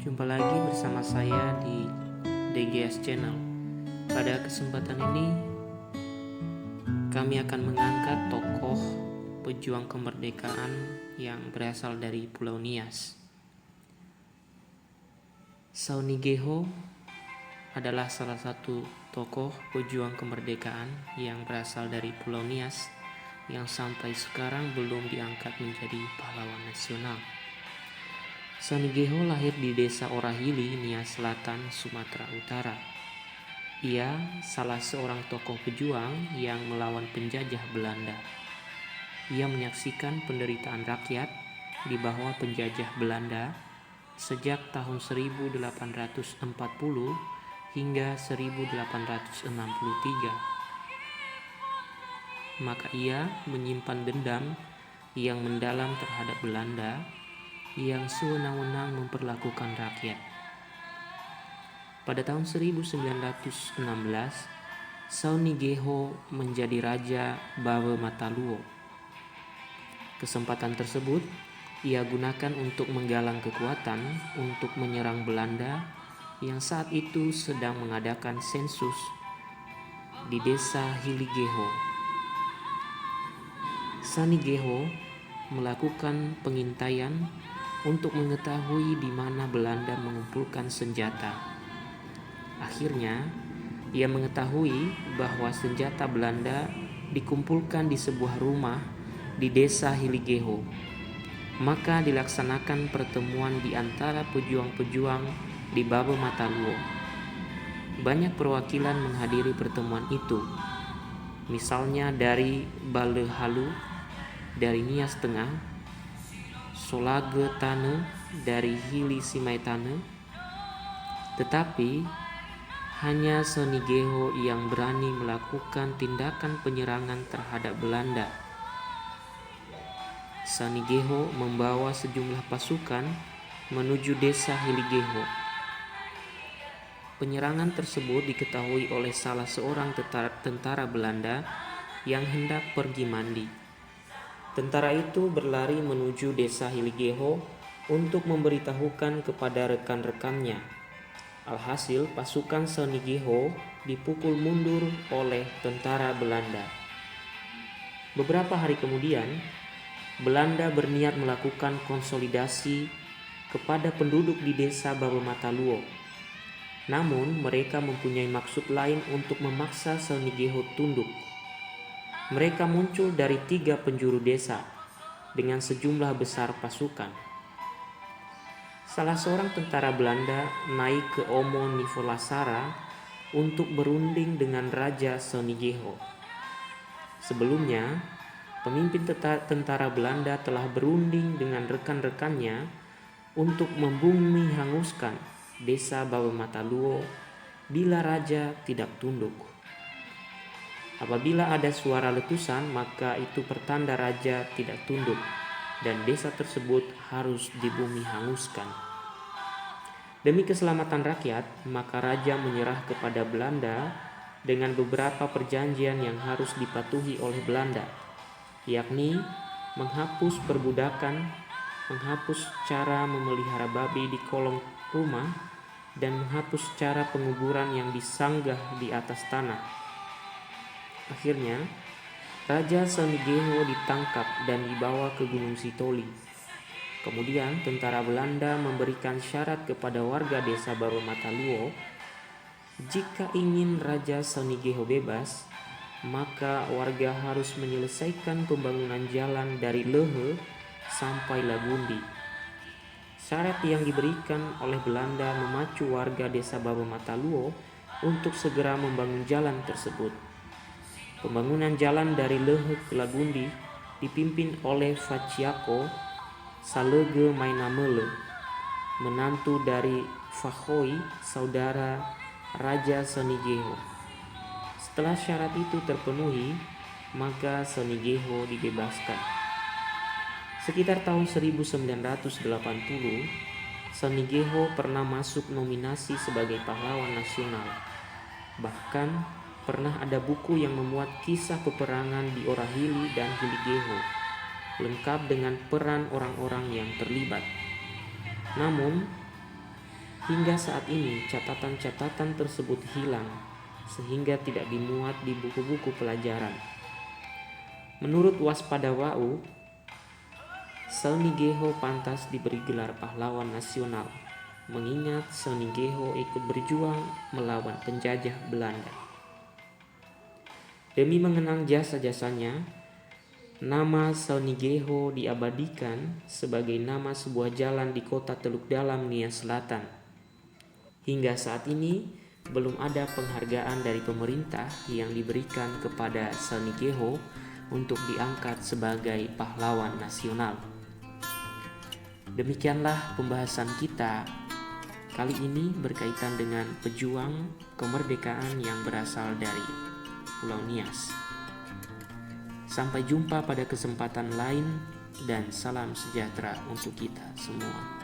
Jumpa lagi bersama saya di DGS Channel. Pada kesempatan ini, kami akan mengangkat tokoh pejuang kemerdekaan yang berasal dari Pulau Nias. Saunigeho adalah salah satu tokoh pejuang kemerdekaan yang berasal dari Pulau Nias yang sampai sekarang belum diangkat menjadi pahlawan nasional. Saunigeho lahir di desa Orahili, Nias Selatan, Sumatera Utara. Ia salah seorang tokoh pejuang yang melawan penjajah Belanda. Ia menyaksikan penderitaan rakyat di bawah penjajah Belanda sejak tahun 1840 hingga 1863. Maka ia menyimpan dendam yang mendalam terhadap Belanda yang sewenang-wenang memperlakukan rakyat. Pada tahun 1916, Saunigeho menjadi Raja Babe Mataluo. Kesempatan tersebut ia gunakan untuk menggalang kekuatan untuk menyerang Belanda yang saat itu sedang mengadakan sensus di desa Hiligeho. Saunigeho melakukan pengintaian untuk mengetahui di mana Belanda mengumpulkan senjata. Akhirnya, ia mengetahui bahwa senjata Belanda dikumpulkan di sebuah rumah di desa Hiligeho. Maka dilaksanakan pertemuan di antara pejuang-pejuang di Babe Mataluo. Banyak perwakilan menghadiri pertemuan itu, misalnya dari Balehalu, dari Nias Tengah, Solage Tane dari Hili Simai Tane. Tetapi hanya Saunigeho yang berani melakukan tindakan penyerangan terhadap Belanda. Saunigeho membawa sejumlah pasukan menuju desa Hiligeho. Penyerangan tersebut diketahui oleh salah seorang tentara Belanda yang hendak pergi mandi. Tentara itu berlari menuju desa Hiligeho untuk memberitahukan kepada rekan-rekannya. Alhasil pasukan Saunigeho dipukul mundur oleh tentara Belanda. Beberapa hari kemudian, Belanda berniat melakukan konsolidasi kepada penduduk di desa Babe Mataluo. Namun mereka mempunyai maksud lain untuk memaksa Saunigeho tunduk. Mereka muncul dari 3 penjuru desa dengan sejumlah besar pasukan. Salah seorang tentara Belanda naik ke Omo Nivolasara untuk berunding dengan Raja Saunigeho. Sebelumnya, pemimpin tentara Belanda telah berunding dengan rekan-rekannya untuk membumi hanguskan desa Babe Mataluo bila raja tidak tunduk. Apabila ada suara letusan, maka itu pertanda raja tidak tunduk dan desa tersebut harus dibumi hanguskan. Demi keselamatan rakyat, maka raja menyerah kepada Belanda dengan beberapa perjanjian yang harus dipatuhi oleh Belanda, yakni menghapus perbudakan, menghapus cara memelihara babi di kolong rumah, dan menghapus cara penguburan yang disanggah di atas tanah. Akhirnya, Raja Saunigeho ditangkap dan dibawa ke Gunung Sitoli. Kemudian tentara Belanda memberikan syarat kepada warga desa Babe Mataluo, jika ingin Raja Saunigeho bebas, maka warga harus menyelesaikan pembangunan jalan dari Lehe sampai Lagundi. Syarat yang diberikan oleh Belanda memacu warga desa Babe Mataluo untuk segera membangun jalan tersebut. Pembangunan jalan dari Lehe ke Lagundi dipimpin oleh Faciako Salege Mainamele, menantu dari Fahoi, saudara Raja Saunigeho. Setelah syarat itu terpenuhi, maka Saunigeho dibebaskan. Sekitar tahun 1980, Saunigeho pernah masuk nominasi sebagai pahlawan nasional. Bahkan pernah ada buku yang memuat kisah peperangan di Orahili dan Hiligeho, lengkap dengan peran orang-orang yang terlibat. Namun, Hingga saat ini catatan-catatan tersebut hilang sehingga tidak dimuat di buku-buku pelajaran. Menurut Waspada Wau, Saunigeho pantas diberi gelar pahlawan nasional, mengingat Saunigeho ikut berjuang melawan penjajah Belanda. Demi mengenang jasa-jasanya, nama Saunigeho diabadikan sebagai nama sebuah jalan di kota Teluk Dalam, Nia Selatan. Hingga saat ini, belum ada penghargaan dari pemerintah yang diberikan kepada Saunigeho untuk diangkat sebagai pahlawan nasional. Demikianlah pembahasan kita kali ini berkaitan dengan pejuang kemerdekaan yang berasal dari Pulau Nias. Sampai jumpa pada kesempatan lain dan salam sejahtera untuk kita semua.